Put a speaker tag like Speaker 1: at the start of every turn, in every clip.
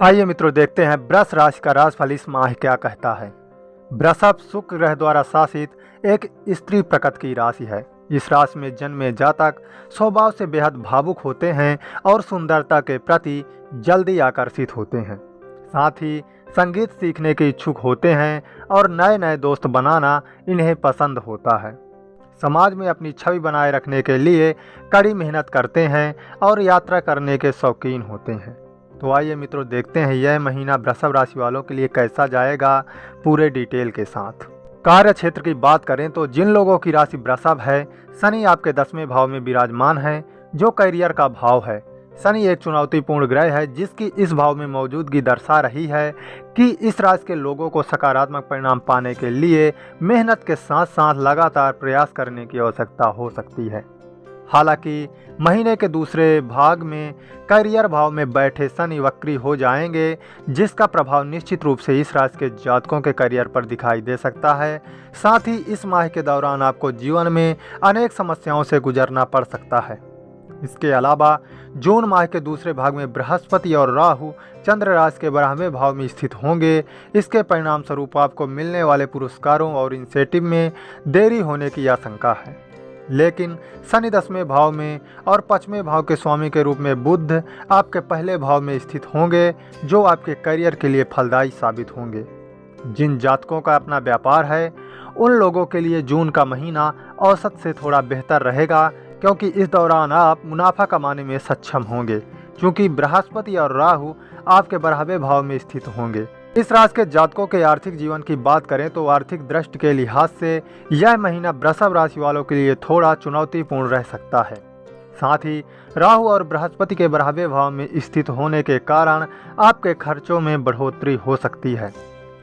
Speaker 1: आइए मित्रों, देखते हैं वृष राशि का राशिफल इस माह क्या कहता है। वृषभ शुक्र ग्रह द्वारा शासित एक स्त्री प्रकृति की राशि है। इस राशि में जन्मे जातक स्वभाव से बेहद भावुक होते हैं और सुंदरता के प्रति जल्दी आकर्षित होते हैं। साथ ही संगीत सीखने के इच्छुक होते हैं और नए नए दोस्त बनाना इन्हें पसंद होता है। समाज में अपनी छवि बनाए रखने के लिए कड़ी मेहनत करते हैं और यात्रा करने के शौकीन होते हैं। तो आइए मित्रों, देखते हैं यह महीना वृषभ राशि वालों के लिए कैसा जाएगा पूरे डिटेल के साथ। कार्य क्षेत्र की बात करें तो जिन लोगों की राशि वृषभ है, शनि आपके 10वें भाव में विराजमान है, जो करियर का भाव है। शनि एक चुनौतीपूर्ण ग्रह है जिसकी इस भाव में मौजूदगी दर्शा रही है कि इस राशि के लोगों को सकारात्मक परिणाम पाने के लिए मेहनत के साथ साथ लगातार प्रयास करने की आवश्यकता हो सकती है। हालांकि महीने के दूसरे भाग में करियर भाव में बैठे शनि वक्री हो जाएंगे, जिसका प्रभाव निश्चित रूप से इस राशि के जातकों के करियर पर दिखाई दे सकता है। साथ ही इस माह के दौरान आपको जीवन में अनेक समस्याओं से गुजरना पड़ सकता है। इसके अलावा जून माह के दूसरे भाग में बृहस्पति और राहु चंद्र राशि के 12वें भाव में स्थित होंगे। इसके परिणाम स्वरूप आपको मिलने वाले पुरस्कारों और इंसेंटिव में देरी होने की आशंका है। लेकिन शनि 10वें भाव में और 5वें भाव के स्वामी के रूप में बुध आपके पहले भाव में स्थित होंगे, जो आपके करियर के लिए फलदायी साबित होंगे। जिन जातकों का अपना व्यापार है उन लोगों के लिए जून का महीना औसत से थोड़ा बेहतर रहेगा, क्योंकि इस दौरान आप मुनाफा कमाने में सक्षम होंगे, क्योंकि बृहस्पति और राहु आपके 12वें भाव में स्थित होंगे। इस राशि के जातकों के आर्थिक जीवन की बात करें तो आर्थिक दृष्टि के लिहाज से यह महीना वृषभ राशि वालों के लिए थोड़ा चुनौतीपूर्ण रह सकता है। साथ ही राहु और बृहस्पति के 12वें भाव में स्थित होने के कारण आपके खर्चों में बढ़ोतरी हो सकती है।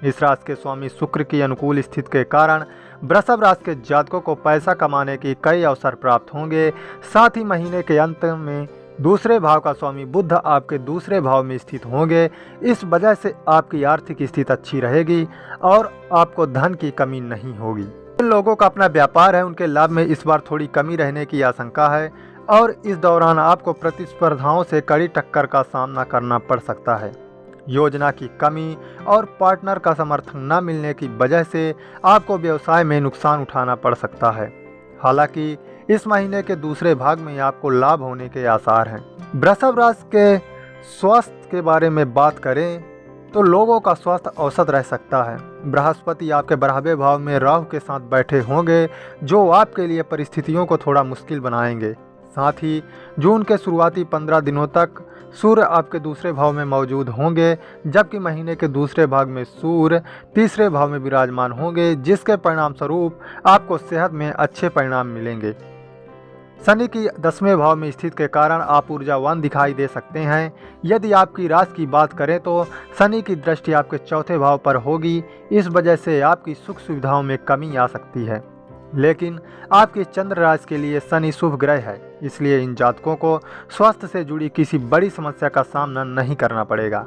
Speaker 1: इस राशि के स्वामी शुक्र की अनुकूल स्थिति के कारण वृषभ राशि के जातकों को पैसा कमाने की कई अवसर प्राप्त होंगे। साथ ही महीने के अंत में दूसरे भाव का स्वामी बुध आपके दूसरे भाव में स्थित होंगे। इस वजह से आपकी आर्थिक स्थिति अच्छी रहेगी और आपको धन की कमी नहीं होगी। जिन लोगों का अपना व्यापार है उनके लाभ में इस बार थोड़ी कमी रहने की आशंका है और इस दौरान आपको प्रतिस्पर्धाओं से कड़ी टक्कर का सामना करना पड़ सकता है। योजना की कमी और पार्टनर का समर्थन न मिलने की वजह से आपको व्यवसाय में नुकसान उठाना पड़ सकता है। हालांकि इस महीने के दूसरे भाग में आपको लाभ होने के आसार हैं। वृषभ राशि के स्वास्थ्य के बारे में बात करें तो लोगों का स्वास्थ्य औसत रह सकता है। बृहस्पति आपके 12वें भाव में राहु के साथ बैठे होंगे, जो आपके लिए परिस्थितियों को थोड़ा मुश्किल बनाएंगे। साथ ही जून के शुरुआती 15 दिनों तक सूर्य आपके दूसरे भाव में मौजूद होंगे, जबकि महीने के दूसरे भाग में सूर्य तीसरे भाव में विराजमान होंगे, जिसके परिणाम स्वरूप आपको सेहत में अच्छे परिणाम मिलेंगे। शनि की 10वें भाव में स्थित के कारण आप ऊर्जावान दिखाई दे सकते हैं। यदि आपकी राशि की बात करें तो शनि की दृष्टि आपके चौथे भाव पर होगी। इस वजह से आपकी सुख सुविधाओं में कमी आ सकती है। लेकिन आपकी चंद्र राशि के लिए शनि शुभ ग्रह है, इसलिए इन जातकों को स्वास्थ्य से जुड़ी किसी बड़ी समस्या का सामना नहीं करना पड़ेगा।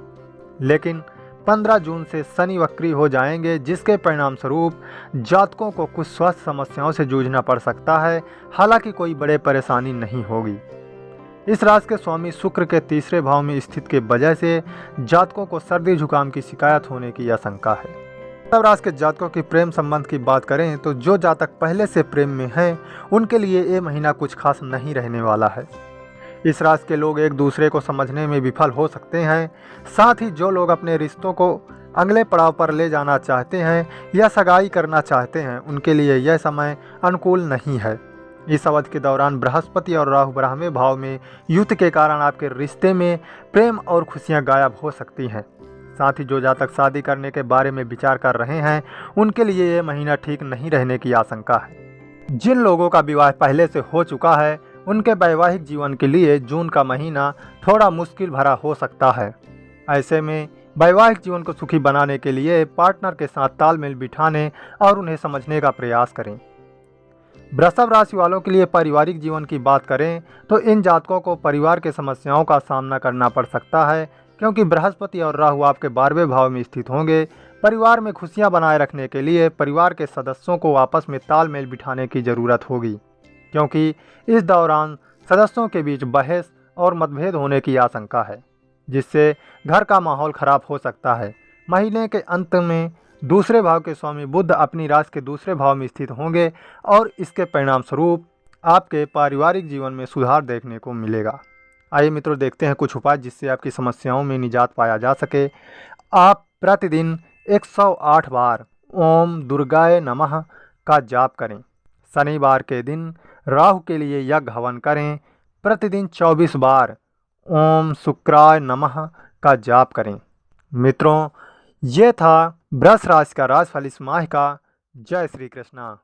Speaker 1: लेकिन 15 जून से शनि वक्री हो जाएंगे, जिसके परिणाम स्वरूप जातकों को कुछ स्वास्थ्य समस्याओं से जूझना पड़ सकता है। हालांकि कोई बड़े परेशानी नहीं होगी। इस राशि के स्वामी शुक्र के तीसरे भाव में स्थित के वजह से जातकों को सर्दी जुकाम की शिकायत होने की आशंका है। वृषभ राशि के जातकों की प्रेम संबंध की बात करें तो जो जातक पहले से प्रेम में हैं उनके लिए ये महीना कुछ खास नहीं रहने वाला है। इस राशि के लोग एक दूसरे को समझने में विफल हो सकते हैं। साथ ही जो लोग अपने रिश्तों को अगले पड़ाव पर ले जाना चाहते हैं या सगाई करना चाहते हैं, उनके लिए यह समय अनुकूल नहीं है। इस अवधि के दौरान बृहस्पति और राहु 12वें भाव में युद्ध के कारण आपके रिश्ते में प्रेम और खुशियां गायब हो सकती हैं। साथ ही जो जातक शादी करने के बारे में विचार कर रहे हैं उनके लिए ये महीना ठीक नहीं रहने की आशंका है। जिन लोगों का विवाह पहले से हो चुका है उनके वैवाहिक जीवन के लिए जून का महीना थोड़ा मुश्किल भरा हो सकता है। ऐसे में वैवाहिक जीवन को सुखी बनाने के लिए पार्टनर के साथ तालमेल बिठाने और उन्हें समझने का प्रयास करें। वृषभ राशि वालों के लिए पारिवारिक जीवन की बात करें तो इन जातकों को परिवार के समस्याओं का सामना करना पड़ सकता है, क्योंकि बृहस्पति और राहु आपके 12वें भाव में स्थित होंगे। परिवार में खुशियां बनाए रखने के लिए परिवार के सदस्यों को आपस में तालमेल बिठाने की ज़रूरत होगी, क्योंकि इस दौरान सदस्यों के बीच बहस और मतभेद होने की आशंका है। जिससे घर का माहौल खराब हो सकता है। महीने के अंत में दूसरे भाव के स्वामी बुध अपनी राशि के दूसरे भाव में स्थित होंगे और इसके परिणाम स्वरूप आपके पारिवारिक जीवन में सुधार देखने को मिलेगा। आइए मित्रों, देखते हैं कुछ उपाय जिससे आपकी समस्याओं में निजात पाया जा सके। आप प्रतिदिन 108 बार ओम दुर्गाय नमः का जाप करें। शनिवार के दिन राहु के लिए यज्ञ हवन करें। प्रतिदिन 24 बार ओम शुक्राय नमः का जाप करें। मित्रों, ये था वृष राशि का राशिफल इस माह का। जय श्री कृष्णा।